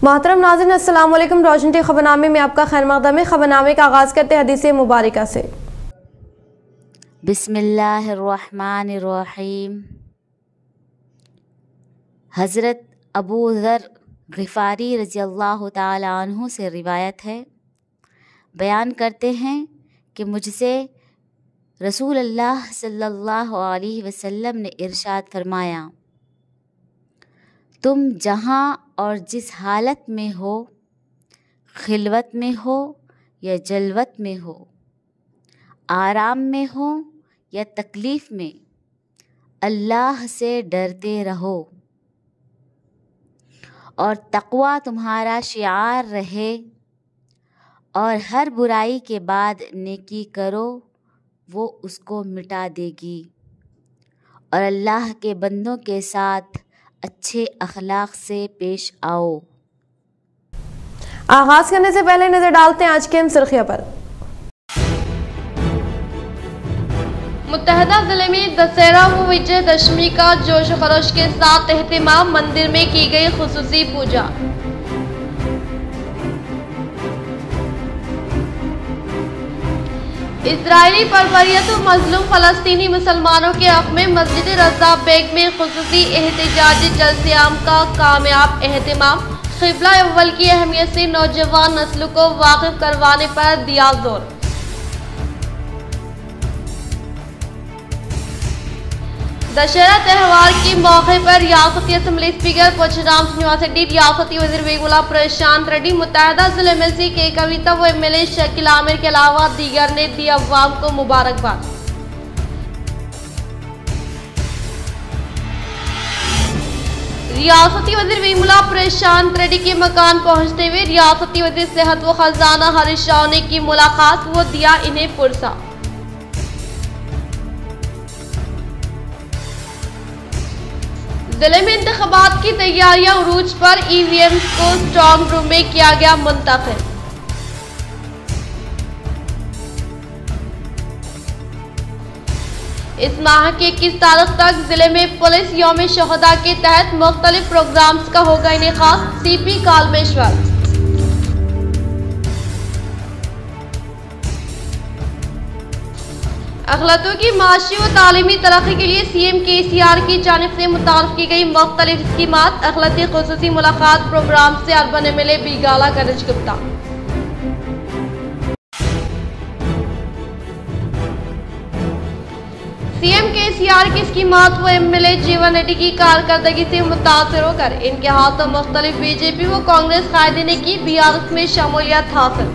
मोहतरम नाज़रीन, अस्सलाम वालेकुम। रोशन टी खबरनामे में आपका खैर मक़दम है। खबरनामे का आगाज़ करते हैं हदीस मुबारक से। बिस्मिल्लाहिर्रहमानिर्रहीम। हज़रत अबू ज़र ग़िफ़ारी रज़ियल्लाहु ताला अन्हु से रिवायत है, बयान करते हैं कि मुझसे रसूल अल्लाह सल्लल्लाहु अलैहि वसल्लम ने इरशाद फरमाया, तुम जहाँ और जिस हालत में हो, खिलवत में हो या जलवत में हो, आराम में हो या तकलीफ़ में, अल्लाह से डरते रहो और तक़वा तुम्हारा शिआर रहे, और हर बुराई के बाद नेकी करो, वो उसको मिटा देगी, और अल्लाह के बंदों के साथ अच्छे अखलाक से पेश आओ। आगाज़ करने से पहले नज़र डालते हैं आज के हम सुर्खियों पर। मुत्तहदा जिले में दशहरा व विजयदशमी का जोश खरोश के साथ एहतिमाम, मंदिर में की गई खुसूसी पूजा। इजरायली परवरियत व मजलूम फ़लस्तीनी मुसलमानों के हक़ में मस्जिद रज़ा बेग में खुसूसी एहतिजाजी जलसियाम का कामयाब एहतिमाम। क़िबला अव्वल की अहमियत से नौजवान नस्ल को वाकिफ़ करवाने पर दिया जोर। दशहरा त्यौहार के मौके पर रियासती असम्बली स्पीकर पोचराम यूनिवर्सिटी, रियासती वज़ीर वेगुला प्रशांत रेड्डी, मुत्तहदा जिला एमएलसी के कविता व एमएलए शकील आमिर के अलावा दीगर ने दी अवाम को मुबारकबाद। रियासती वज़ीर वेगुला प्रशांत रेड्डी के मकान पहुंचते हुए रियासती वज़ीर सेहत व खजाना हरीश राव ने की मुलाकात, वो दिया इन्हें पुरसा। जिले में इंतखाबात की तैयारियां उरूज पर, ईवीएम को स्ट्रांग रूम में किया गया मुंतकिल। इस माह की 21 तारीख तक जिले में पुलिस यौम शोहदा के तहत मुख्तलिफ प्रोग्राम्स का होगा इनेकाद, सीपी कालमेश्वर। अखलातों की माशी व तालीमी तरक्की के लिए सीएम केसीआर की जानिब से मुतारफ की गई मुख्तलिफ स्कीमात। अखलाती खुसूसी मुलाकात प्रोग्राम से अर्बन एमएलए बिगाला करिश गुप्ता। सीएम केसीआर की स्कीमात व एमएलए जीवन रेड्डी की कारकर्दगी से मुतासर होकर इनके हाथों मुख्तलिफ बीजेपी व कांग्रेस कायदे ने की बीआरएस में शमूलियत हासिल।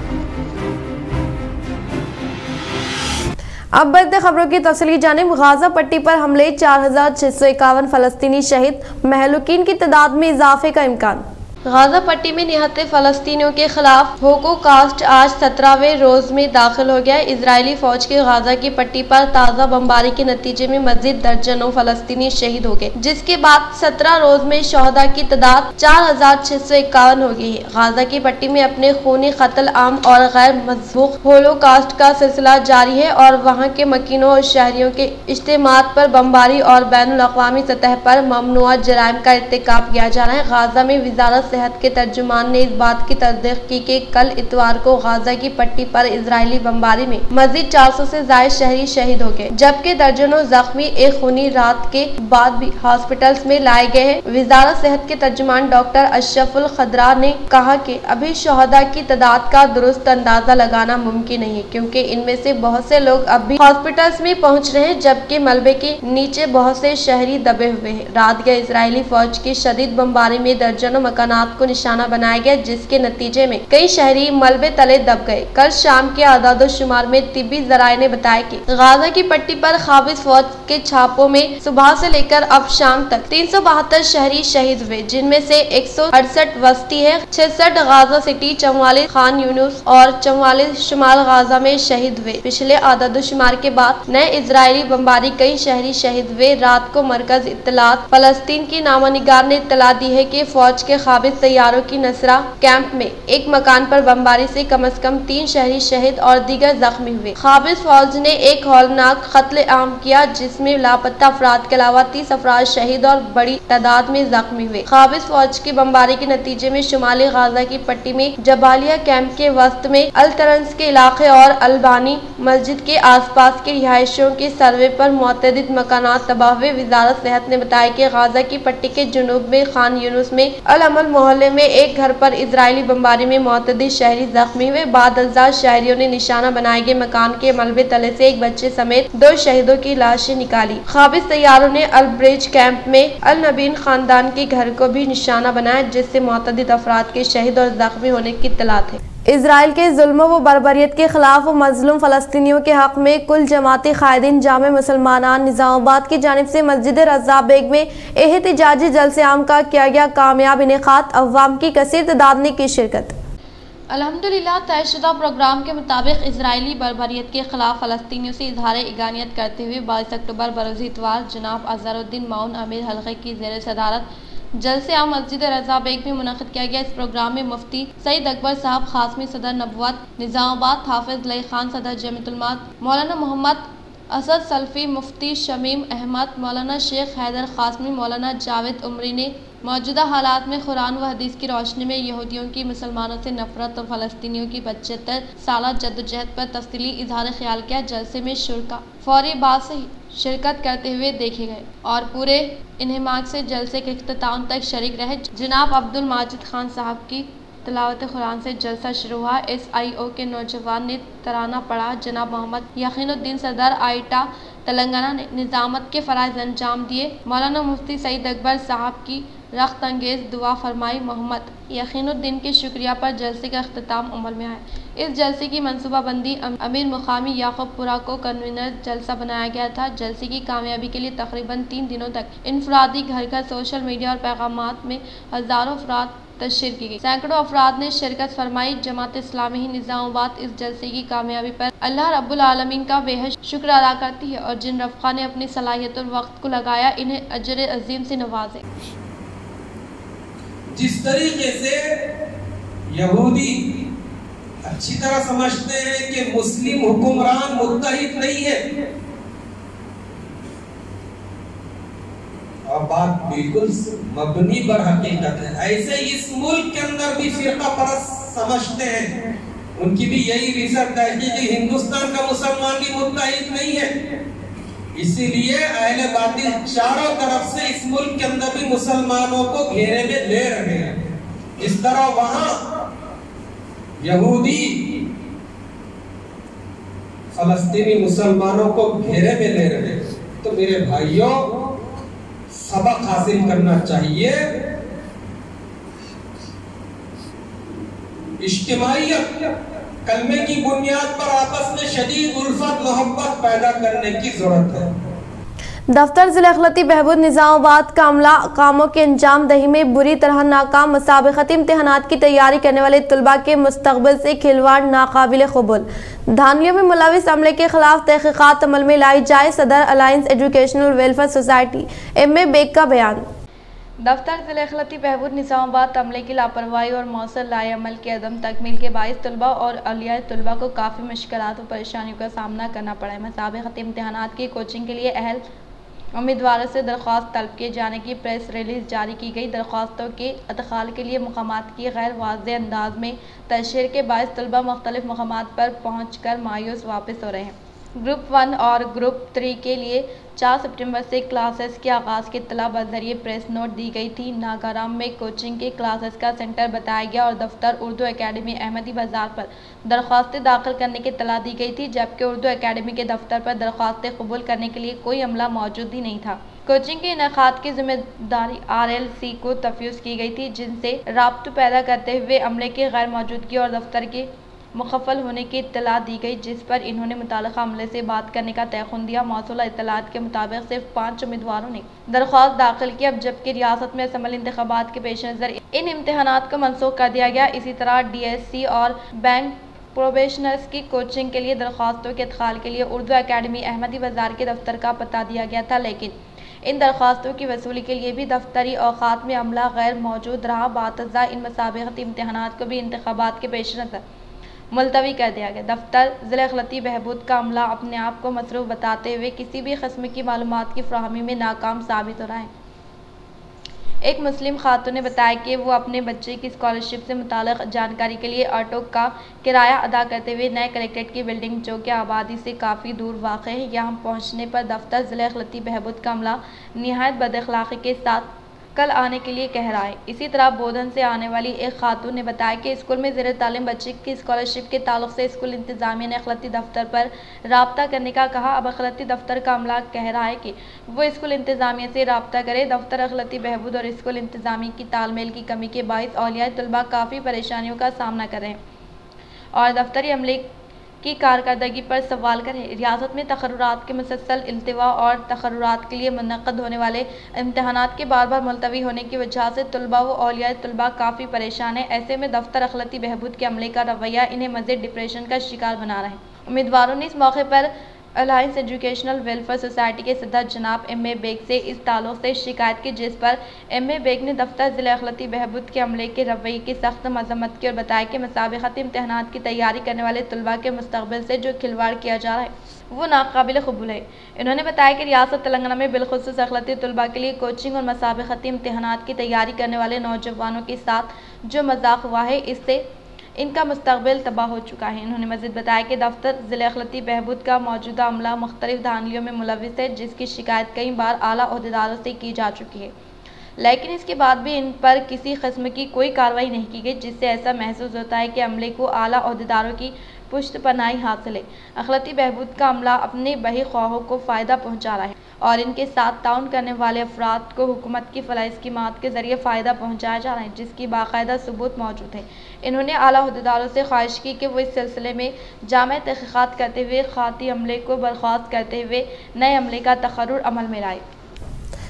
अब बढ़ते खबरों की तफसीली जानिब। गाजा पट्टी पर हमले, 4651 फ़लस्तीनी शहीद, महलूकीन की तादाद में इजाफे का इम्कान। गाजा पट्टी में निहत्ते फ़लस्तीनियों के खिलाफ होलोकास्ट आज 17वें रोज में दाखिल हो गया। इजरायली फौज के गाजा की पट्टी पर ताज़ा बमबारी के नतीजे में मजीद दर्जनों फ़लस्तीनी शहीद हो गए, जिसके बाद 17 रोज में शहदा की तादाद 4651 हो गई है। गाजा की पट्टी में अपने खूनी कत्ल आम और गैर मज़बूत होलोकास्ट का सिलसिला जारी है और वहाँ के मकीनों और शहरियों के इज्तिमात पर बमबारी और बैनुल अक़वामी सतह पर ममनुआ जराइम का इर्तिकाब किया जा रहा है। गाजा में वज़ारत सेहत के तर्जुमान ने इस बात की तस्दीक की कि कल इतवार को गाजा की पट्टी पर इजरायली बमबारी में मजीद 400 से ज्यादा शहरी शहीद हो गए, जबकि दर्जनों जख्मी एक खूनी रात के बाद भी हॉस्पिटल्स में लाए गए हैं। वज़ारत सेहत के तर्जुमान डॉक्टर अशरफुल खदरा ने कहा कि अभी शहदा की तादाद का दुरुस्त अंदाजा लगाना मुमकिन नहीं है, क्योंकि इनमें से बहुत से लोग अब भी हॉस्पिटल्स में पहुंच रहे हैं, जबकि मलबे के नीचे बहुत से शहरी दबे हुए हैं। रात गए इजरायली फौज की शदीद बमबारी में दर्जनों मकानात को निशाना बनाया गया, जिसके नतीजे में कई शहरी मलबे तले दब गए। कल शाम के आदादो-शुमार में तिब्बी जराये ने बताया कि गाजा की पट्टी पर काबिज फौज के छापों में सुबह से लेकर अब शाम तक 372 शहरी शहीद हुए, जिनमें से 168 वस्ती है, 66 गाजा सिटी, 44 खान यूनुस और 44 शुमाल गाजा में शहीद हुए। पिछले आदादो-शुमार के बाद नए इजरायली बमबारी कई शहरी शहीद हुए। रात को मरकज इत्तलात फ़लस्तीन की नामा निगार ने इत्तला दी है कि फौज के काबिज खाबिज तैयारों की नसरा कैंप में एक मकान पर बमबारी से कम 3 शहरी शहीद और दीगर जख्मी हुए। खाबिज फौज ने एक हौलनाक कत्ले आम किया जिसमें लापता अफराद के अलावा 30 अफराद शहीद और बड़ी तादाद में जख्मी हुए। खाबिज फौज की बमबारी के नतीजे में शुमाली गाजा की पट्टी में जबालिया कैंप के वस्त में अल तरंस के इलाके और अलबानी मस्जिद के आसपास के रिहायशियों के सर्वे पर मुतअद्दिद मकानात तबाह हुए। वजारत सेहत ने बताया कि गाजा की पट्टी के जुनूब में खान यूनुस में अल अमल मोहल्ले में एक घर पर इजरायली बमबारी में मुतअद्दिद शहरी जख्मी हुए। बाद अज़ा शहरियों ने निशाना बनाए गए मकान के मलबे तले से एक बच्चे समेत 2 शहीदों की लाशें निकाली। खाबिज तैयारों ने अल ब्रिज कैंप में अल नबीन खानदान के घर को भी निशाना बनाया जिससे मुतअद्दिद अफराद के शहीद और जख्मी होने की इत्तला थे। इजराइल के जुल्म व बर्बरियत के खिलाफ मजलूम फ़लस्तीनियों के हक में कुल जमाती कायदीन जामे मुसलमानान निज़ामाबाद की जानिब से मस्जिद रज़ा बेग में एहतिजाजी जलसे आम का किया गया कामयाब इनेकाद। अवाम की कसीर तादाद ने की शिरकत। अल्हम्दुलिल्लाह तयशुदा प्रोग्राम के मुताबिक इजरायली बर्बरियत के खिलाफ फ़लस्तीनियों से इजहार इगानियत करते हुए 22 अक्टूबर बरोज़ इतवार जनाब अज़हरुद्दीन माउन अमीर हल्के की ज़ेर सदारत जलसे आम मस्जिद रज़ा बेग में मुनक़िद किया गया। इस प्रोग्राम में मुफ्ती सईद अकबर साहब खासमी सदर नबुव्वत निज़ामाबाद, हाफिज़ लई खान सदर जमीयतुल उलमा, मौलाना मोहम्मद असद सल्फ़ी, मुफ्ती शमीम अहमद, मौलाना शेख हैदर क़ासमी, मौलाना जावेद उमरी ने मौजूदा हालात में कुरान व हदीस की रोशनी में यहूदियों की मुसलमानों से नफरत और फ़लस्तीनियों की 75 साला जद्दोजहद पर तफसीली इजहार ख्याल किया। जलसे में शुरका फौरी बात से शिरकत करते हुए देखे गए और पूरे इन्हमाक से जलसे के इख्तिताम तक शरीक रहे। जनाब अब्दुल माजिद खान साहब की तिलावत कुरान से जलसा शुरू हुआ। SIO के नौजवान ने तराना पढ़ा। जनाब मोहम्मद यकीनुद्दीन सदर आइटा तेलंगाना ने निज़ामत के फ़राइज़ अंजाम दिए। मौलाना मुफ्ती सईद अकबर साहब की रख्त अंगेज़ दुआ फरमाई। मोहम्मद यकीनुद्दीन के शुक्रिया पर जलसे का अख्तिताम अमल में आया। इस जलसे की मनसूबाबंदी अमीर मुकामी याकूबपुरा को कन्वीनर जलसा बनाया गया था। जलसे की कामयाबी के लिए तकरीबन 3 दिनों तक इनफरादी घर घर सोशल मीडिया और पैगामात में हज़ारों अफराद तशहीर की गई। सैकड़ों अफराद ने शिरकत फरमाई। जमात इस्लामी निज़ामाबाद इस जलसे की कामयाबी पर अल्लाह रब्बुल आलमीन का बेहद शुक्र अदा करती है और जिन रफ़्क़ा ने अपनी सलाहियत और वक्त को लगाया इन्हें अजर अजीम से नवाजे। जिस तरीके से यहूदी अच्छी तरह समझते हैं कि मुस्लिम हुक्मरान मुत्तहिद नहीं है, और बात बिल्कुल मबनी पर हकीकत है, ऐसे इस मुल्क के अंदर भी फिरका परस्त समझते हैं। उनकी भी यही रिसर्च है कि हिंदुस्तान का मुसलमान भी मुत्तहिद नहीं है, इसीलिए अहले बातिल चारों तरफ से इस मुल्क के अंदर भी मुसलमानों को घेरे में ले रहे हैं। इस तरह वहां यहूदी फलस्तीनी मुसलमानों को घेरे में ले रहे हैं। तो मेरे भाइयों, सबक हासिल करना चाहिए। इज्तिमाइयत कलमे की बुनियाद पर आपस में शदीद उल्फत मोहब्बत पैदा करने की जरूरत है। दफ्तर जिला अखिलती बहबूद निज़ामाबाद का अमला कामों के अंजाम दही में बुरी तरह नाकाम। मुसाबिकती इम्तिहानात की तैयारी करने वाले तलबा के मुस्तकबिल से खिलवाड़ नाकाबिल कबूल। धांधलियों में मुलविस अमले के खिलाफ तहकीकात अमल में लाई जाए। सदर alliance educational welfare society MA Baig का बयान। दफ्तर जिला अखिलती बहबूद निज़ामाबाद अमले की लापरवाही और मौसर लाए अमल के अदम तकमील के बाइस तलबा और अलियाए तलबा को काफ़ी मुश्किलात और परेशानियों का सामना करना पड़ा है। मुसाबिकती इम्तिहानात की कोचिंग के लिए अहल उम्मीदवारों से दरख्वास्त तलब किए जाने की प्रेस रिलीज जारी की गई। दरख्वास्तों के अदखाल के लिए मकामात की गैर वाज़ेह अंदाज में तशहीर के बाइस तलबा मुख्तलिफ मकामात पर पहुँच कर मायूस वापस हो रहे हैं। ग्रुप 1 और ग्रुप 3 के लिए 4 सितंबर से क्लासेस के आगाज़ की इत्तला बज़रिए प्रेस नोट दी गई थी। नागाराम में कोचिंग के क्लासेस का सेंटर बताया गया और दफ्तर उर्दू एकेडमी अहमदी बाज़ार पर दरख्वास्तें दाखिल करने की इत्तला दी गई थी, जबकि उर्दू एकेडमी के दफ्तर पर दरख्वास्तें कबूल करने के लिए कोई अमला मौजूद ही नहीं था। कोचिंग के इनेकाद की जिम्मेदारी RLC को तफ्वीज़ की गई थी, जिनसे राब्ता पैदा करते हुए अमले की गैर मौजूदगी और दफ्तर के मुखफ़ल होने की इत्तला दी गई, जिस पर इन्होंने मुताल्लिक़ा अमले से बात करने का तयख़ुन दिया। मौसूला इत्तलात के मुताबिक सिर्फ 5 उम्मीदवारों ने दरख्वास्त दाखिल की। अब जबकि रियासत में असम्बली इंतखाबात के पेश नज़र इन इम्तहानात को मनसूख कर दिया गया। इसी तरह DSC और बैंक प्रोबेशनर्स की कोचिंग के लिए दरख्वास्तों के इदखाल के लिए उर्दू एकेडमी अहमदी बाज़ार के दफ्तर का पता दिया गया था, लेकिन इन दरख्वास्तों की वसूली के लिए भी दफ्तरी औकात में अमला गैर मौजूद रहा। बातज़ा इन मुसाबिक़ती इम्तहानात को भी इंतखाबात के पेश नज़र मुलतवी कर दिया गया। दफ्तर ज़िला अखलाती बहबूद का अमला अपने आप को मसरूफ़ बताते हुए किसी भी किस्म की मालूमात की फ़राहमी में नाकाम साबित हो रहा है। एक मुस्लिम खातून ने बताया कि वो अपने बच्चे की स्कॉलरशिप से मुताल्लिक़ जानकारी के लिए ऑटो का किराया अदा करते हुए नए कलेक्ट्रेट की बिल्डिंग, जो कि आबादी से काफ़ी दूर वाक़ है, यहाँ पहुँचने पर दफ्तर ज़िला अखलाती बहबूद का अमला निहायत बदअखलाक़ी के साथ कल आने के लिए कह रहा है। इसी तरह बोधन से आने वाली एक खातून ने बताया कि स्कूल में ज़ेर तालीम बच्चे की स्कॉलरशिप के ताल्लुक़ से स्कूल इंतज़ामिया ने अखलाती दफ्तर पर राब्ता करने का कहा। अब अखलाती दफ्तर का अमला कह रहा है कि वो स्कूल इंतज़ामिया से राब्ता करे। दफ्तर अखलाती बहबूद और स्कूल इंतज़ामिया की तालमेल की कमी के बाइस औलियाए तलबा काफ़ी परेशानियों का सामना कर रहे हैं और दफ्तरी अमले की कारकर्दगी पर सवाल करें। रियासत में तकर्रुरात के मुसलसल इल्तिवा और तकर्रुरात के लिए मुनक़्क़द होने वाले इम्तहानात के बार बार मुलतवी होने की वजह से तलबा व औलियाए तलबा काफ़ी परेशान है। ऐसे में दफ्तर अखलाती बहबूद के अमले का रवैया इन्हें मज़ीद डिप्रेशन का शिकार बना रहा है। उम्मीदवारों ने इस मौके पर अलायंस एजुकेशनल वेलफेयर सोसाइटी के सदर जनाब एम.ए. बेग से इस ताल्लुक़ से शिकायत की, जिस पर एम.ए. बेग ने दफ्तर ज़िला अखलाती बहबूद के अमले के रवैये की सख्त मज़म्मत की और बताया कि मुसाबिक़ती इम्तहानात की तैयारी करने वाले तलबा के मुस्तक़बिल से जो खिलवाड़ किया जा रहा है वो नाकाबिल क़बूल है। इन्होंने बताया कि रियासत तेलंगाना में बिलखुसूस अखलाती तलबा के लिए कोचिंग और मुसाबिक़ती इम्तहानात की तैयारी करने वाले नौजवानों के साथ जो मजाक हुआ है, इससे इनका मुस्तक़बिल तबाह हो चुका है। इन्होंने मज़ीद बताया कि दफ्तर ज़िला अखलाती बहबूद का मौजूदा अमला मुख्तलिफ धांधलियों में मुलविस है, जिसकी शिकायत कई बार आला ओहदेदारों से की जा चुकी है, लेकिन इसके बाद भी इन पर किसी किस्म की कोई कार्रवाई नहीं की गई, जिससे ऐसा महसूस होता है कि अमले को आला ओहदेदारों की पुष्ट पनाही हासिल है। अखलाती बहबूद का अमला अपने बही ख्वाहों को फ़ायदा पहुँचा रहा है और इनके साथ ताउन करने वाले अफराद को हुकूमत की फलाही स्कीमात के ज़रिए फ़ायदा पहुँचाया जा रहा है, जिसकी बाकायदा सबूत मौजूद है। इन्होंने आला ओहदेदारों से ख्वाहिश की कि वो इस सिलसिले में जामे तहक़ीक़ात करते हुए खाती अमले को बर्खास्त करते हुए नए अमले का तकर्रुर अमल में लाए।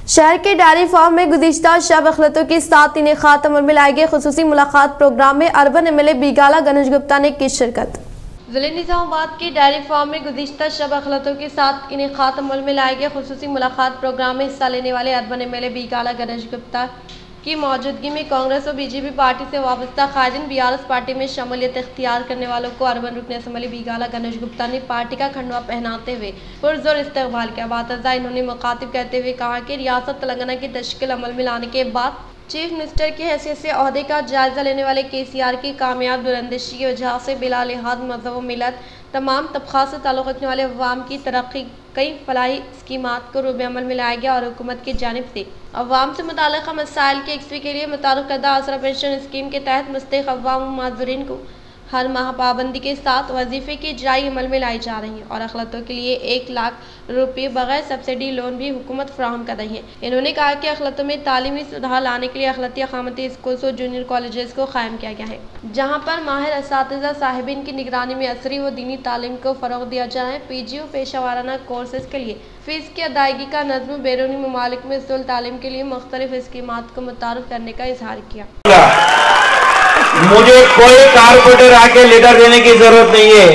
शहर के डेयरी फार्म में गुज़िश्ता शब अखलतों के साथ इनेक़ात अमल में लाए गए खुसूसी मुलाकात प्रोग्राम में अर्बन एमएलए बीगाला गणेश गुप्ता ने की शिरकत। ज़िले निज़ामाबाद के डेयरी फार्म में गुज़िश्ता शब अखलतों के साथ इनेक़ात अमल में लाए गए खुसूसी मुलाकात प्रोग्राम में हिस्सा लेने वाले अर्बन एमएलए बीगाला गणेश गुप्ता की मौजूदगी में कांग्रेस और बीजेपी पार्टी से वाबस्ता कायदीन बीआरएस पार्टी में शमूलियत इख्तियार करने वालों को अर्बन रुकन असम्बली बीगाला गणेश गुप्ता ने पार्टी का खंडवा पहनाते हुए पुरजोर इस्तकबाल किया। बातज़ा इन्होंने मुखातिब करते हुए कहा कि रियासत तेलंगाना की तश्कील अमल में लाने के बाद चीफ मिनिस्टर की हैसियत से ओहदे का जायजा लेने वाले केसीआर की कामयाब दूरंदेशी की वजह से बिला लिहाज मज़हब व मिलत तमाम तबक़ात से ताल्लुक़ रखने वाले अवाम की तरक्की कई फलाही स्कीमात को रूब अमल में लाया गया और हुकूमत की जानिब से अवाम से मुताल्लिक़ मसाइल के यकसवी के लिए मुतारुफ़ करदा आसरा पेंशन स्कीम के तहत मुस्तहिक़ अवाम व माज़ूरीन को हर माह पाबंदी के साथ वजीफ़े की इजराई अमल में लाई जा रही है और अखलतों के लिए 1 लाख रुपये बगैर सब्सिडी लोन भी हुकूमत फराहम कर रही है। इन्होंने कहा कि अखलतों में तालीमी सुधार लाने के लिए अखलती अक़ामती स्कूल्स और जूनियर कॉलेजेस को कायम किया गया है, जहाँ पर माहिर असातिज़ा साहिबीन की निगरानी में असरी व दीनी तालीम को फ़रोग़ दिया जा रहा है। पीजीओ पेशा वाराना कोर्सेज़ के लिए फ़ीस की अदायगी का नज़्म बैरूनी ममालिक में उसूल तालीम के लिए मुख्तलिफ स्कीमात को मुतारुफ़ करने का इजहार किया। मुझे कोई कारपोरेटर आके लीडर देने की जरूरत नहीं है,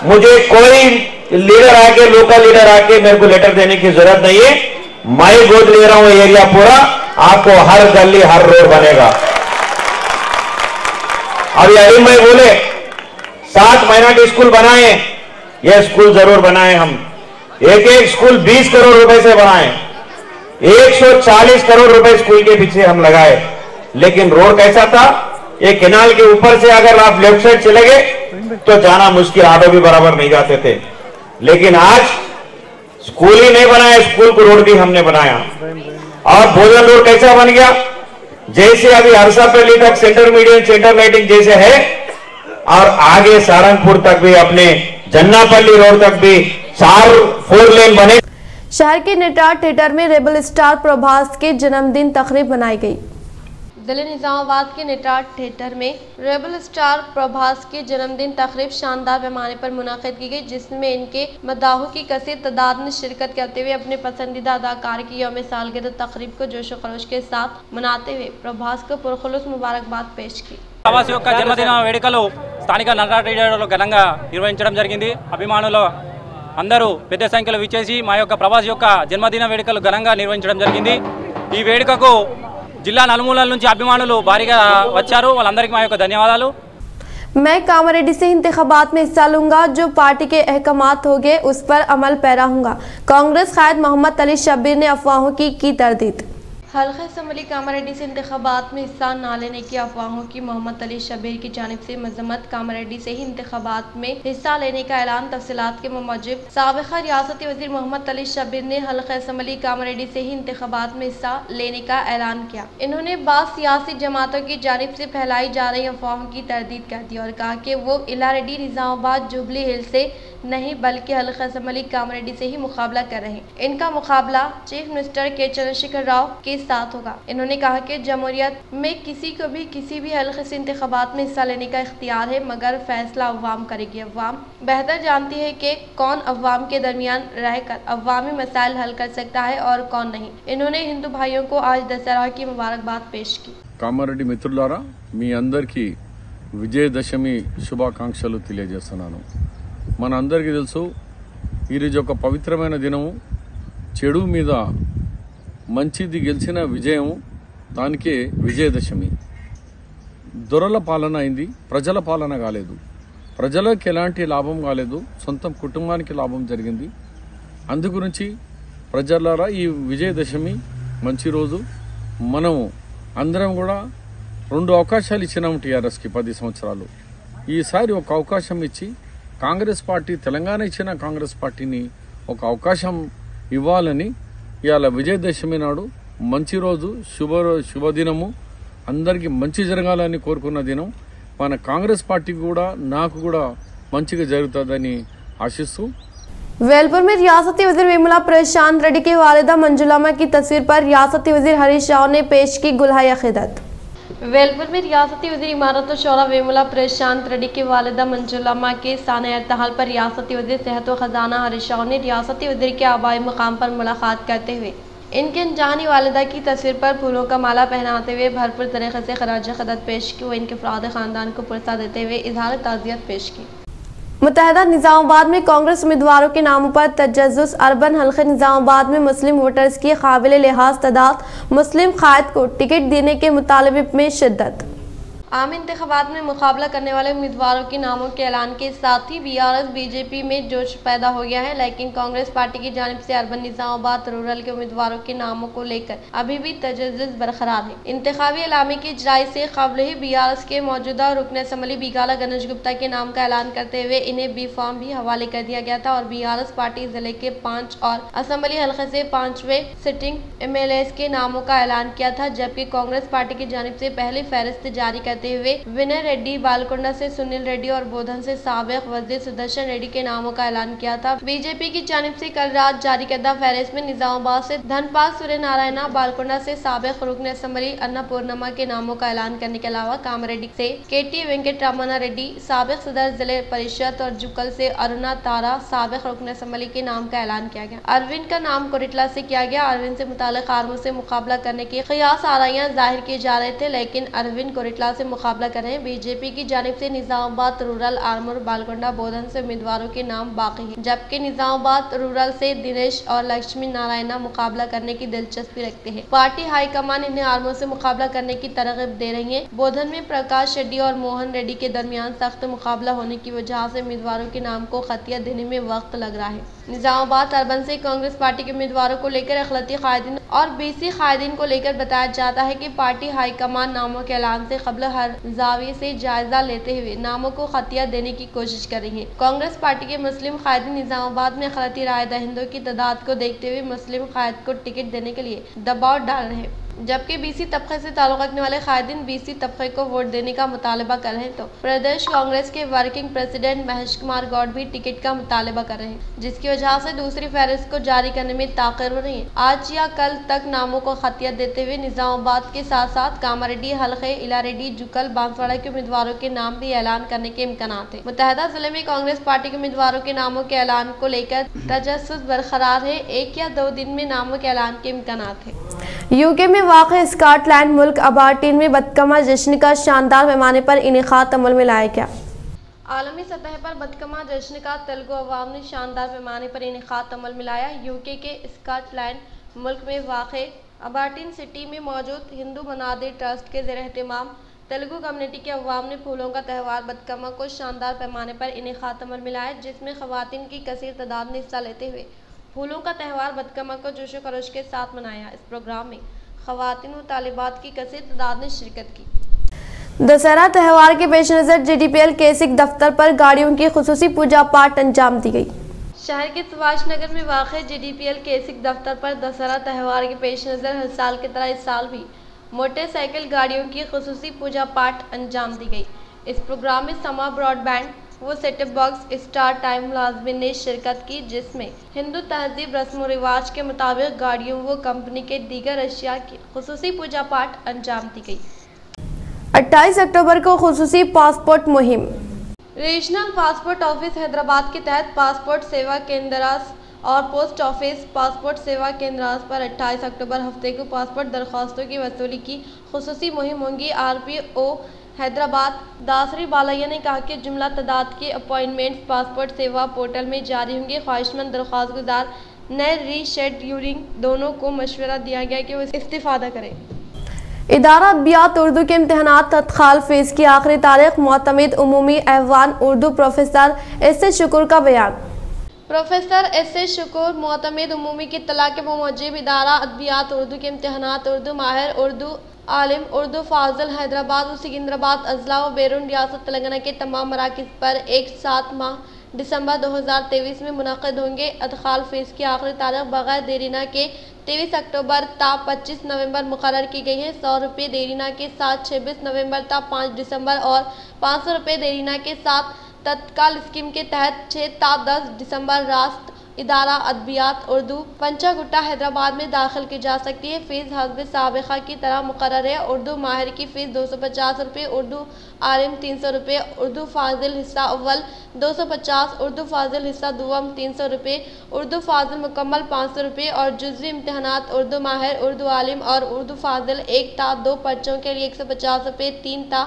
मुझे कोई लीडर आके लोकल लीडर आके मेरे को लेटर देने की जरूरत नहीं है। मैं गोद ले रहा हूं एरिया पूरा, आपको हर गली हर रोड बनेगा। अभी अरुण भाई बोले 7 माइनॉरिटी स्कूल बनाए, ये स्कूल जरूर बनाए। हम एक स्कूल 20 करोड़ रुपए से बनाए, 140 करोड़ रुपए स्कूल के पीछे हम लगाए, लेकिन रोड कैसा था? ये केनाल के ऊपर से अगर आप लेफ्ट साइड चले गए तो जाना मुश्किल, ऑटो भी बराबर नहीं जाते थे। लेकिन आज स्कूल ही नहीं बनाया, स्कूल को रोड भी हमने बनाया। और भोजन रोड कैसा बन गया? जैसे अभी हरसापल्ली तक सेंटर मीडियम सेंटर लाइटिंग जैसे है, और आगे सारंगपुर तक भी अपने जन्नापल्ली रोड तक भी 4 लेन बने। शहर के नेटार थिएटर में रेबल स्टार प्रभास के जन्मदिन तकरीब बनाई गई। जिले निज़ामाबाद के नेटार थिएटर में रेबल स्टार प्रभास की जन्मदिन तकरीब शानदार पैमाने पर मुनाकिद की गई, जिसमें इनके मदाहों की कसीर तादाद ने शिरकत करते हुए अपने पसंदीदा अदाकार की यौम सालगिरह तकरीब को जोशो खरोश के साथ मनाते हुए प्रभास को पुरखुलूस मुबारकबाद पेश की। ప్రభాస్ జన్మదిన వేడుకలు స్థానిక నటార్ థియేటర్లో ఘనంగా నిర్వహించడం జరిగింది। అభిమానుల అందరూ పెద్ద సంఖ్యలో విచ్చేసి మా యొక్క ప్రభాస్ యొక్క జన్మదిన వేడుకలు ఘనంగా నిర్వహించడం జరిగింది। ఈ వేడుకకు జిల్లా నలుమూలల నుంచి అభిమానులు భారీగా వచ్చారు, వాళ్ళందరికీ మా యొక్క ధన్యవాదాలు। मैं कामारेड्डी से इंतखाबात में हिस्सा लूंगा, जो पार्टी के अहकामात होंगे उस पर अमल पैरा हूंगा। कांग्रेस कायद मोहम्मद अली शब्बीर ने अफवाहों की तरदीद। हल्का असम्बली कामारेड्डी से इंतखाबात में हिस्सा न लेने की अफवाहों की मोहम्मद अली शब्बीर की जानिब से मजम्मत। कामारेड्डी से ही इंतखाबात में हिस्सा लेने का ऐलान। तफसीलात के मुताबिक साबिक़ा रियासती वज़ीर मोहम्मद अली शब्बीर ने हल्का असम्बली कामारेड्डी से ही इंतखाबात में हिस्सा लेने का ऐलान किया। इन्होंने बाद सियासी जमातों की जानिब से फैलाई जा रही अफवाहों की तरदीद कर दी और कहा कि वो इलारेड्डी, निज़ामाबाद, जुबली हिल से नहीं बल्कि हल्का असम्बली कामारेड्डी से ही मुकाबला कर रहे हैं। इनका मुकाबला चीफ मिनिस्टर के चंद्रशेखर राव के साथ होगा। इन्होंने कहा कि जमहूरियत में किसी को भी किसी भी हल्के से इंतखाबात में हिस्सा लेने का इख्तियार है, मगर फैसला अवाम करेगी। अवाम बेहतर जानती है कि कौन अवाम के दरमियान रहकर अवामी मसाइल हल कर सकता है और कौन नहीं। इन्होंने हिंदू भाइयों को आज दशहरा की मुबारकबाद पेश की। కామారెడ్డి మిత్రులారా, మీ అందరికీ విజయదశమి శుభాకాంక్షలు తెలియజేస్తున్నాను। మన అందరికీ తెలుసు, ఈరోజు ఒక పవిత్రమైన దినము, చెడు మీద మంచిది గెలిచిన విజయం, దానికే విజయదశమి। దొరల పాలన అయింది, ప్రజల పాలన కాలేదు। ప్రజలకు ఎలాంటి లాభం కాలేదు, సొంత కుటుంబానికి లాభం జరిగింది। అందుగురించి ప్రజలారా, ఈ విజయదశమి మంచి రోజు। మనము అందరం కూడా 2 అవకాశాలు ఇచ్చినాము టీఆర్ఎస్కి 10 సంవత్సరాలు। ఈసారి ఒక అవకాశం ఇచ్చి కాంగ్రెస్ పార్టీ, తెలంగాణ ఇచ్చిన కాంగ్రెస్ పార్టీని ఒక అవకాశం ఇవ్వాలని ఇవాళ విజయదశమి నాడు మంచి రోజు, శుభదినము, అందరికీ మంచి జరగాలని కోరుకున్న దినం। మన కాంగ్రెస్ పార్టీకి కూడా నాకు కూడా మంచిగా జరుగుతుందని ఆశిస్తూ वेलपुर में रियासती वजीर विमला प्रशांत रेड्डी की वालिदा मंजुलामा की तस्वीर पर रियासती वजीर हरीश राव ने पेश की गुलहाय अक़ीदत। वेलपुर में रियासती वजीर इमारत और शौरा विमला प्रशांत रेड्डी की वालिदा मंजुलामा के साने इर्तहाल पर रियासती वजीर सेहत व खजाना हरीश राव ने रियासती वजीर के आबाई मुकाम पर मुलाकात करते हुए इनके अनजानी वालिदा की तस्वीर पर फूलों का माला पहनाते हुए भरपूर तरीके से खराज अक़ीदत पेश की व इनके अफराद ख़ानदान को पुरसा देते हुए इजहार ताज़ियत पेश की। मुत्तहदा निज़ामाबाद में कांग्रेस उम्मीदवारों के नामों पर तजस्सुस। अर्बन हल्के निज़ामाबाद में मुस्लिम वोटर्स की काबिल लिहाज तादाद मुस्लिम कायद को टिकट देने के मुतालबे में शिद्दत। आम इंतखाबात में मुकाबला करने वाले उम्मीदवारों के नामों के ऐलान के साथ ही बीआरएस बीजेपी में जोश पैदा हो गया है, लेकिन कांग्रेस पार्टी की जानिब से अर्बन निज़ामाबाद रूरल के उम्मीदवारों के नामों को लेकर अभी भी तजस्सुस बरकरार है। इंतखाबी एलामे की इजराई से कबल ही बीआरएस के मौजूदा रुकन असम्बली बिगाला गणेश गुप्ता के नाम का ऐलान करते हुए इन्हें बी फॉर्म भी हवाले कर दिया गया था और बीआरएस पार्टी जिले के 5 और असम्बली हल्के से 5वें सिटिंग एमएलएस के नामों का ऐलान किया था, जबकि कांग्रेस पार्टी की जानिब से पहली फहरिस्त जारी करते हुए विनय रेड्डी, बालकोंडा से सुनील रेड्डी और बोधन से साबिक वजीर सुदर्शन रेड्डी के नामों का ऐलान किया था। बीजेपी की जानिब से कल रात जारी करदा फहरिस्त में निजामाबाद से धनपाल सूर्य नारायणा, बालकोंडा से साबिक रुकन असम्बली अन्नपूर्णमा के नामों का ऐलान करने के अलावा कामारेड्डी से केटी वेंकटरामन रेड्डी, साबिक सदर जिले परिषद और जुकल से अरुणा तारा, साबिक रुकन असम्बली के नाम का ऐलान किया गया। अरविंद का नाम कोरिटला से किया गया। अरविंद से मुतालिक आर्मों से मुकाबला करने की क़ियास आराइयां जाहिर किए जा रहे थे, लेकिन अरविंद कोरिटला से मुकाबला कर रहे हैं। बीजेपी की जानिब से निजामाबाद रूरल, आर्मूर, बालकोंडा, बोधन से उम्मीदवारों के नाम बाकी हैं, जबकि निजामाबाद रूरल से दिनेश और लक्ष्मी नारायणा मुकाबला करने की दिलचस्पी रखते हैं। पार्टी हाईकमान इन्हें आर्मों से मुकाबला करने की तरगीब दे रही है। बोधन में प्रकाश रेड्डी और मोहन रेड्डी के दरमियान सख्त मुकाबला होने की वजह से उम्मीदवारों के नाम को खतिया देने में वक्त लग रहा है। निजामाबाद अर्बन से कांग्रेस पार्टी के उम्मीदवारों को लेकर अखिलती कायदीन और बीसी कायदीन को लेकर बताया जाता है कि पार्टी हाईकमान नामों के ऐलान से कबल हर जाविये से जायजा लेते हुए नामों को खतिया देने की कोशिश कर रही है। कांग्रेस पार्टी के मुस्लिम कायदीन निजामाबाद में अखिलती राय दहिंदों की तादाद को देखते हुए मुस्लिम कायद को टिकट देने के लिए दबाव डाल रहे हैं, जबकि बीसी तबके से ताल्लुक रखने वाले कायदीन बीसी तबके को वोट देने का मुतालबा कर रहे हैं। तो प्रदेश कांग्रेस के वर्किंग प्रेसिडेंट महेश कुमार गौड़ भी टिकट का मुतालबा कर रहे हैं, जिसकी वजह से दूसरी फहरिस्त को जारी करने में ताख़िर हो रही है। आज या कल तक नामों को खतिया देते हुए निजामाबाद के साथ साथ कामारेड्डी हल्के, इलारेड्डी, जुकल, बांसवाड़ा के उम्मीदवारों के नाम भी ऐलान करने के इम्कान है। मुत्तहदा जिले में कांग्रेस पार्टी के उम्मीदवारों के नामों के ऐलान को लेकर तजस्सुस बरकरार है। 1 या 2 दिन में नामों के ऐलान के इम्कान है। यूके में वाक़ स्कॉटलैंड मुल्क अबारटीन में बदकमा जश्न का शानदार पैमाने पर इनेकाद अमल में लाया गया। आलमी सतह पर बदकमा जश्न का तेलुगु अवाम ने शानदार पैमाने पर इनेकाद अमल में लाया। यूके के स्कॉटलैंड मुल्क में वाक़े अबार्टिन सिटी में मौजूद हिंदू मनादिर ट्रस्ट के ज़ेर एहतमाम तेलुगु कम्युनिटी के अवाम ने फूलों का त्यौहार बदकमा को शानदार पैमाने पर इनेकाद अमल में लाया, जिसमें ख़वातीन की कसीर तादाद ने हिस्सा लेते हुए फूलों का त्यौहार बदकमा को जोशो खरोश के साथ मनाया। इस प्रोग्राम में ख़वातीन व तालिबात की कसीर तादाद ने शिरकत की। दशहरा त्यौहार के पेश नज़र JDPL केसिक दफ्तर पर गाड़ियों की खुसूसी पूजा पाठ अंजाम दी गई। शहर के सुभाष नगर में वाक़ JDPL केसिक दफ्तर पर दशहरा त्यौहार के पेश नज़र हर साल की तरह इस साल भी मोटरसाइकिल गाड़ियों की खुसूसी पूजा पाठ अंजाम दी गई। इस प्रोग्राम में समा ब्रॉडबैंड वो सेटअप बॉक्स स्टार टाइम मुलाजमिन ने शिरकत की, जिसमें हिंदू तहजीब रस्म व रिवाज के मुताबिक गाड़ियों व कंपनी के दीगर अशिया की खुसूसी पूजा पाठ अंजाम दी गई। 28 अक्टूबर को खुसूसी पासपोर्ट मुहिम। रीजनल पासपोर्ट ऑफिस हैदराबाद के तहत पासपोर्ट सेवा केंद्रास और पोस्ट ऑफिस पासपोर्ट सेवा केंद्रास पर 28 अक्टूबर हफ्ते को पासपोर्ट दरख्वास्तों की वसूली की खुसूसी मुहिम होंगी। RPO हैदराबाद दासरी बालैया ने कहा कि जुमला तादाद के अपॉइंटमेंट्स पासपोर्ट सेवा पोर्टल में जारी होंगे। ख्वाहिशमंद दरख्वास्त गुजार नए रीशेड्यूलिंग दोनों को मशवरा दिया गया कि वो इस्तिफादा करें। इदारा अदबियात उर्दू के इम्तहानात तत्काल फीस की आखिरी तारीख। मोतमिद उमूमी ऐवान उर्दू प्रोफेसर S.A. शुक्र का बयान। Professor S.A. शुक्र मोतमिद उमूमी की इत्तला के मुजिब इदारा अदबियात उर्दू के इम्तहानात उर्दू माहिर उर्दू आलिम उर्दू फाजिल हैदराबाद व सिकंदराबाद अजला व बैरून रियासत तेलंगाना के तमाम मराकिज़ पर 1-7 माह दिसंबर 2023 में मुनक़िद होंगे। अदखाल फीस की आखिरी तारीख बगैर देरीना के 23 अक्टूबर ता 25 नवंबर मुकर्रर की गई है। 100 रुपये देरीना के साथ 26 नवंबर ता 5 दिसंबर और 500 रुपये देरीना के साथ तत्काल स्कीम के तहत 6 ता 10 दिसंबर रास्त इदारा अदबियात उर्दू पंचागुट्टा हैदराबाद में दाखिल की जा सकती है। फ़ीस हस्ब साबिक़ा की तरह मुकर्रर है। उर्दू माहिर की फ़ीस 250 रुपये, उर्दू आलिम 300 रुपये, उर्दू फाजिल हिस्सा अव्वल 250, उर्दू फाजिल हिस्सा दुवम 300 रुपये, उर्दू फाजिल मुकम्मल 500 रुपये और जुज़वी इम्तहानात उर्दू माहिर उर्दू आलिम और उर्दू फाजिल 1 ता 2 पर्चों के लिए 150 रुपये, 3 ता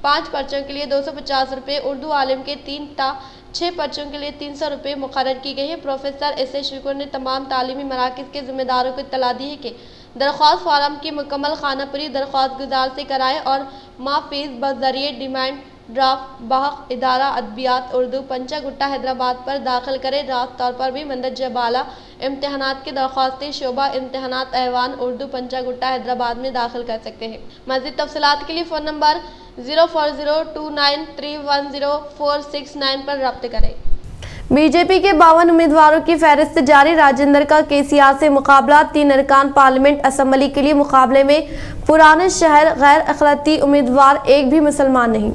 5 पर्चों के लिए 250 रुपये, उर्दू आलिम के 3 ता 6 पर्चों के लिए 300 रुपये मुकर्रर की गई है। Professor S.A. शुक्र ने तमाम तालीमी मराकिज़ के ज़िम्मेदारों को इत्तला दी है कि दरख्वास्त फार्म की मुकम्मल खानापुरी दरख्वास्त गुजार से कराएँ और माफ़ीस बज़रिए डिमांड ड्राफ्ट बहक इदारा अदबियात उर्दू पंचागुट्टा हैदराबाद पर दाखिल करें। रास्त तौर पर भी मंदरजा बाला इम्तहानात की दरख्वास्तें शोबा इम्तहानात ऐवान उर्दू पंचागुट्टा हैदराबाद में दाखिल कर सकते हैं। मज़ीद तफसीलात के लिए फ़ोन नंबर 04029310469 पर रब्त करें। बीजेपी के 52 उम्मीदवारों की फहरिस्त जारी। राजेंद्र का KCR से मुकाबला। 3 अरकान पार्लियामेंट असम्बली के लिए मुकाबले में पुराने शहर गैर अखिलती उम्मीदवार एक भी मुसलमान नहीं।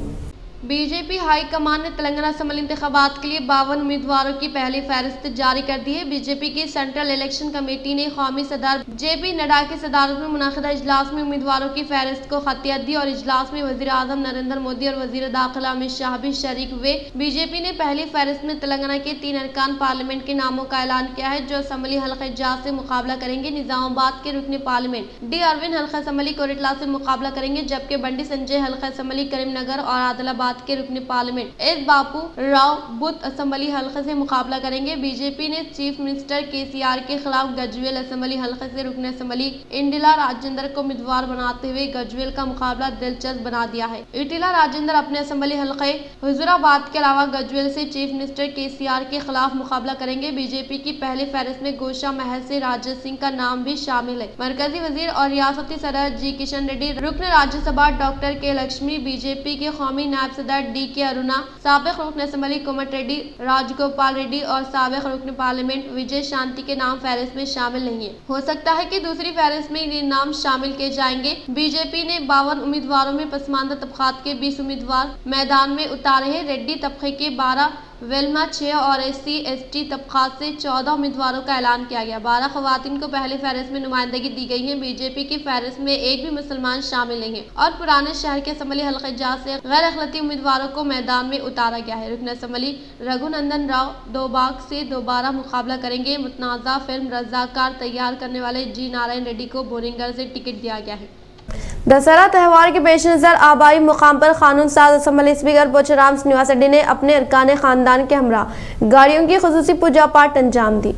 बीजेपी हाईकमान ने तेलंगाना असम्बली इंतखाबात के लिए 52 उम्मीदवारों की पहली फहरिस्त जारी कर दी है। बीजेपी की सेंट्रल इलेक्शन कमेटी ने कौमी सदर JP नड्डा की सदारत में मुनक़िदा इजलास में उम्मीदवारों की फहरिस्त को खतियत दी और इजलास में वज़ीर आज़म नरेंद्र मोदी और वज़ीर दाखिला अमित शाह भी शरीक हुए। बीजेपी ने पहली फहरिस्त में तेलंगाना के 3 अरकान पार्लियामेंट के नामों का ऐलान किया है जो असम्बली हल्क़ा इजाज़ से मुकाबला करेंगे। निज़ामाबाद के रुकन पार्लियामेंट D. अरविंद हल्क़ा असम्बली कोरटला से मुकाबला करेंगे, जबकि बंडी संजय हल्क़ा असम्बली करीमनगर और आदिलाबाद के रुकन पार्लियामेंट एस बापू राव बुद्ध असम्बली हल्के से मुकाबला करेंगे। बीजेपी ने चीफ मिनिस्टर KCR के खिलाफ गजवेल असम्बली हल्के से रुकन असम्बली इंडिला राजेंद्र को उम्मीदवार बनाते हुए गजवेल का मुकाबला दिलचस्प बना दिया है। इंडिला राजेंद्र अपने असम्बली हल्के हुजूराबाद के अलावा गजवेल से चीफ मिनिस्टर KCR के खिलाफ मुकाबला करेंगे। बीजेपी की पहली फहरिस्त में गोशा महल से राजा सिंह का नाम भी शामिल है। मरकजी वजीर और रियासती सदर G. किशन रेड्डी, रुकन Rajya Sabha doctor K. Lakshmi, BJP के कौमी नायब सदर D. के अरुणा, साबिक रुकन असम्बली कोमट रेड्डी, राजगोपाल रेड्डी और साबिक रुकन पार्लियामेंट विजय शांति के नाम फहरिस्त में शामिल नहीं है। हो सकता है कि दूसरी फहरिस्त में ये नाम शामिल किए जाएंगे। बीजेपी ने 52 उम्मीदवारों में पसमानदा तबकात के 20 उम्मीदवार मैदान में उतारे हैं। रेड्डी तबके के 12, वेलमा 6 और SC/ST तबकात से 14 उम्मीदवारों का ऐलान किया गया। 12 खवातीन को पहली फहरिस्त में नुमाइंदगी दी गई है। बीजेपी की फहरिस्त में एक भी मुसलमान शामिल नहीं है और पुराने शहर के असम्बली हल्के इजाज़ से गैर अखिलती उम्मीदवारों को मैदान में उतारा गया है। रुकन असम्बली रघुनंदन राव दोबाग से दोबारा मुकाबला करेंगे। मुतनाज़ा फिल्म रज़ाकार तैयार करने वाले G. नारायण रेड्डी को बोरिंगर से टिकट दिया गया है। दशहरा त्यौहार के पेश नज़र आबाई मुकाम पर कानून साज असम्बली स्पीकर पोचराम श्रीनिवास रेड्डी ने अपने अरकान खानदान के हमरा गाड़ियों की खुसूसी पूजा पाठ अंजाम दी।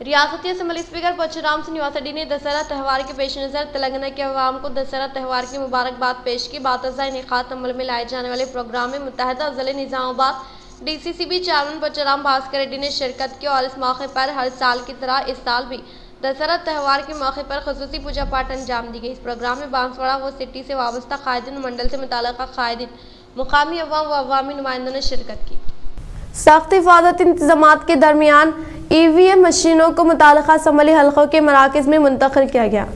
रियासती असम्बली स्पीकर पोचराम श्रीनिवास रेड्डी ने दशहरा त्यौहार के पेश नज़र तेलंगाना के अवाम को दशहरा त्यौहार की मुबारकबाद पेश की। बातज़ा इनेकात अमल में लाए जाने वाले प्रोग्राम में मुत्तहदा ज़िले निज़ामाबाद DCCB चेयरमैन पोचराम भास्कर रेड्डी ने शिरकत की और इस मौके पर हर साल की तरह इस साल भी दशहरा त्यौहार के मौके पर खुसूसी पूजा पाठ अंजाम दी गई। इस प्रोग्राम में बांसवाड़ा व सिटी से वाबस्ता कायदीन मंडल से मुताल्लिक़ कायदीन, मुकामी अवाम व अवामी नुमाइंदों ने शिरकत की। सख्त हिफाजत इंतजामात के दरमियान EVM मशीनों को मुताल्लिक़ा असम्बली हल्कों के मराकज़ में मुंतकिल किया गया।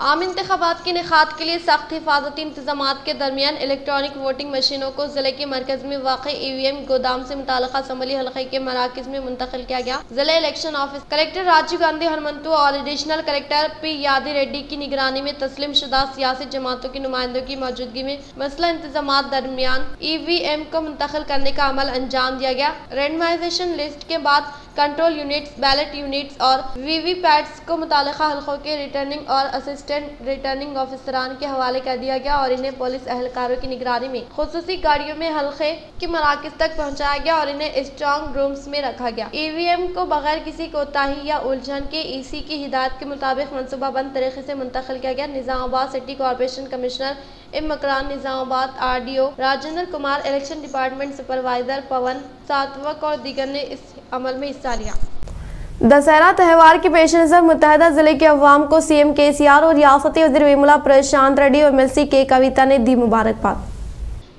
आम इंतखाबात के इनेकाद के लिए सख्त हिफाजती इंतजामात के दरमियान इलेक्ट्रॉनिक वोटिंग मशीनों को जिले के मरकज में वाक़ई EVM गोदाम से मुताल्लिक़ा असम्बली हल्के के मराकज़ में मुंतकिल किया गया। जिला election office collector Rajiv Gandhi हरमंतु और एडिशनल कलेक्टर P यादी रेड्डी की निगरानी में तस्लीम शुदा सियासी जमातों की नुमाइंदों की मौजूदगी में मसला इंतजामात दरमियान EVM को मुंतकिल करने का अमल अंजाम दिया गया। रेंडमाइजेशन लिस्ट के बाद कंट्रोल यूनिट्स, बैलेट यूनिट्स और VVPATs को मुताल्लिक़ा हल्कों के रिटर्निंग और असिस्टेंट रिटर्निंग ऑफिसरान के हवाले कर दिया गया और इन्हें पुलिस एहलकारों की निगरानी में खुसूसी गाड़ियों में हल्के के मराकज़ तक पहुंचाया गया और इन्हें स्ट्रॉन्ग रूम्स में रखा गया। EVM को बगैर किसी कोताही या उलझन के EC की हिदायत के मुताबिक मनसूबाबंद तरीके से मुंतकिल किया गया। निज़ामाबाद सिटी कॉरपोरेशन कमिश्नर मकरान, Nizamabad RDO Rajendra Kumar, election department supervisor Pavan सातवक और दीगर ने इस अमल में हिस्सा लिया। दशहरा त्यौहार के पेश नज़र मुत्तहदा जिले के अवाम को CM KCR और रियासती वज़ीर वेमुला प्रशांत रेड्डी और MLC के कविता ने दी मुबारकबाद।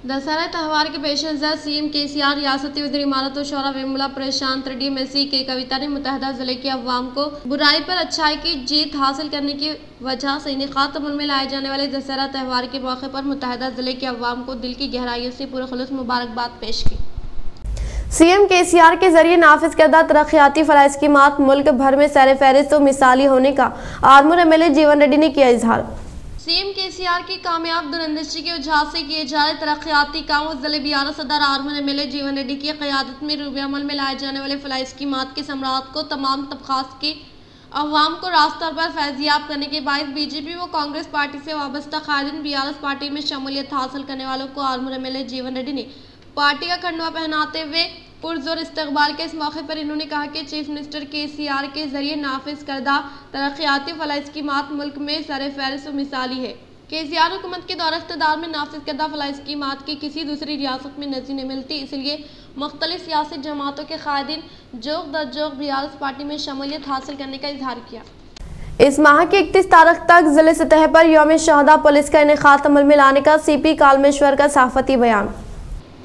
दशहरा त्यौहार के पेश नज़र CM KCR, रियासती वज़ीर इमारत और शौरा वेमुला प्रशांत रेड्डी MLC के कविता ने मुत्तहदा जिले के अवाम को बुराई पर अच्छाई की जीत हासिल करने की वजह से इनेकात अमल में लाए जाने वाले दशहरा त्यौहार के मौके पर मुत्तहदा जिले के अवाम को दिल की गहराइयों से पुरखुलूस मुबारकबाद पेश की। CM KCR के जरिए नाफिज करदा तरक्याती फलाह स्कीमात मुल्क भर में सैर फहरिस्त और मिसाली होने का आर्मूर MLA जीवन रेड्डी ने किया इजहार। CM KCR की कामयाब दूरंदेशी के उजाह से किए जा रहे तरक्याती कामों जिले बियारा सदर आर्मूर MLA जीवन रेड्डी की क़यादत में रूबे अमल में लाए जाने वाले फलाह स्कीमात के समरात को तमाम तबक़ात के अवाम को रास्ता पर फैज़याब करने के बायस BJP व कांग्रेस पार्टी से वाबस्ता कायदीन BRS पार्टी में शमूलियत हासिल करने वालों को आर्मूर MLA जीवन रेड्डी ने पार्टी का खंडवा पहनाते हुए पुरजोर इस्तकबाल के। इस मौके पर इन्होंने कहा कि चीफ मिनिस्टर KCR के जरिए नाफिज करदा तरक्याती फलाह स्कीमात मुल्क में सर-ए-फहरिस्त और मिसाली है। KCR हुकूमत के दौर इख्तिदार में नाफिज करदा फलाह स्कीमात की किसी दूसरी रियासत में नज़ीर नहीं मिलती, इसलिए मुख्तलिफ सियासी जमातों के कायदीन जोग दर जोग BRS पार्टी में शमूलियत हासिल करने का इजहार किया। इस माह की 31 तारीख तक जिले सतह पर यौम शहदा पुलिस का इनेकात अमल में लाने का CP कालमेश्वर का सहाफ़ती बयान।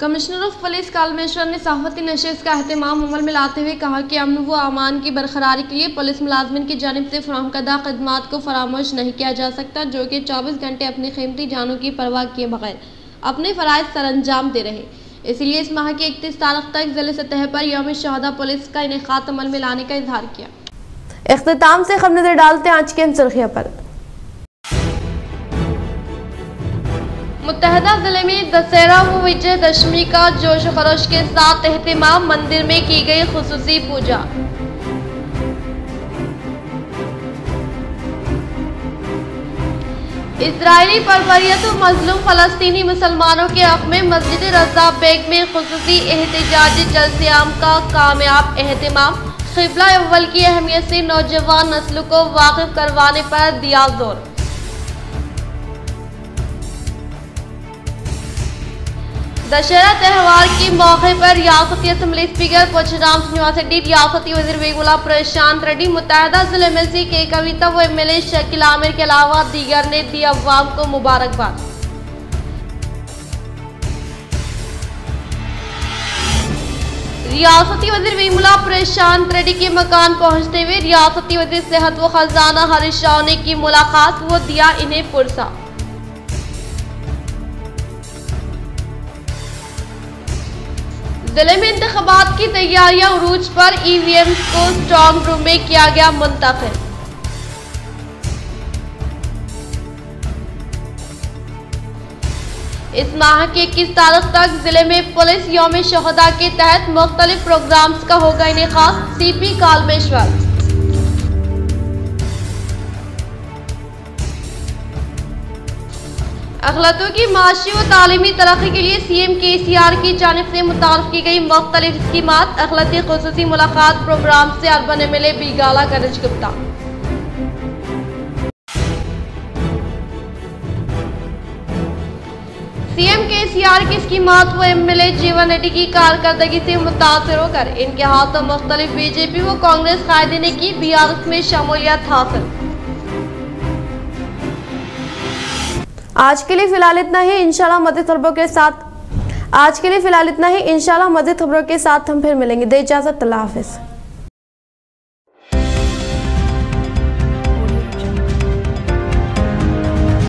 कमिश्नर ऑफ पुलिस कालमेश्वर ने सहाफ़ती नशिस्त का अहतमाम अमल में लाते हुए कहा कि अमन व अमान की बरकरारी के लिए पुलिस मुलाजमिन की जानिब से फराहम करदा खदमात को फरामोश नहीं किया जा सकता, जो कि 24 घंटे अपनी कीमती जानों की परवाह किए बगैर अपने फ़राइज़ सरअंजाम दे रहे। इसलिए इस माह की 31 तारीख तक जिले सतह पर यौम शहदा पुलिस का इनेकात अमल में लाने का इजहार किया। इख्तिताम से खबर नजर डालते हैं आज की सुर्खियों पर। मुत्तहदा जिले में दशहरा व विजयदशमी का जोश खरोश के साथ एहतिमाम, मंदिर में की गई खुसूसी पूजा। इजरायली परवरियत व मजलूम फलस्तीनी मुसलमानों के हक में मस्जिद रज़ा बेग में खुसूसी एहतिजाजी जलसे-आम का कामयाब एहतिमाम। क़िबला अव्वल की अहमियत से नौजवान नस्ल को वाकिफ करवाने पर दिया जोर। दशहरा त्यौहार के मौके पर रियासती असम्बली स्पीकर पोचराम श्रीनिवास रेड्डी, रियासती वज़ीर वेमुला प्रशांत रेड्डी, मुत्तहदा जिले MLC के कविता व MLA शकील आमिर के अलावा दीगर ने दी अवाम को मुबारकबाद। रियासती वज़ीर वेमुला प्रशांत रेड्डी के मकान पहुंचते हुए रियासती वज़ीर सेहत व खजाना हरीश राव ने की मुलाकात व दिया इन्हें पुरसा। जिले में इंतखाबात की तैयारियां उरूज पर, EVM को स्ट्रॉन्ग रूम में किया गया मुंतकिल। इस माह की 21 तारीख तक जिले में पुलिस यौम शहदा के तहत मुख्तलिफ प्रोग्राम्स का होगा इनेकाद। CP कालमेश्वर। अखिलतों की माशी व तालीमी तरक्की के लिए CM KCR की जानिब से मुतारफ की गई मुख्तलिफ स्कीमात। अखिलती खुसूसी मुलाकात प्रोग्राम से urban MLA Bigala Ganesh Gupta. CM KCR की स्कीमात व MLA जीवन रेड्डी की कारकर्दगी से मुतासर होकर इनके हाथों मुख्तलिफ BJP व कांग्रेस कायदे ने की BRS में शमूलियत हासिल। आज के लिए फिलहाल इतना ही। इंशाल्लाह मज़ीद खबरों के साथ हम फिर मिलेंगे। दे इजाज़त, अल्लाह हाफ़िज़।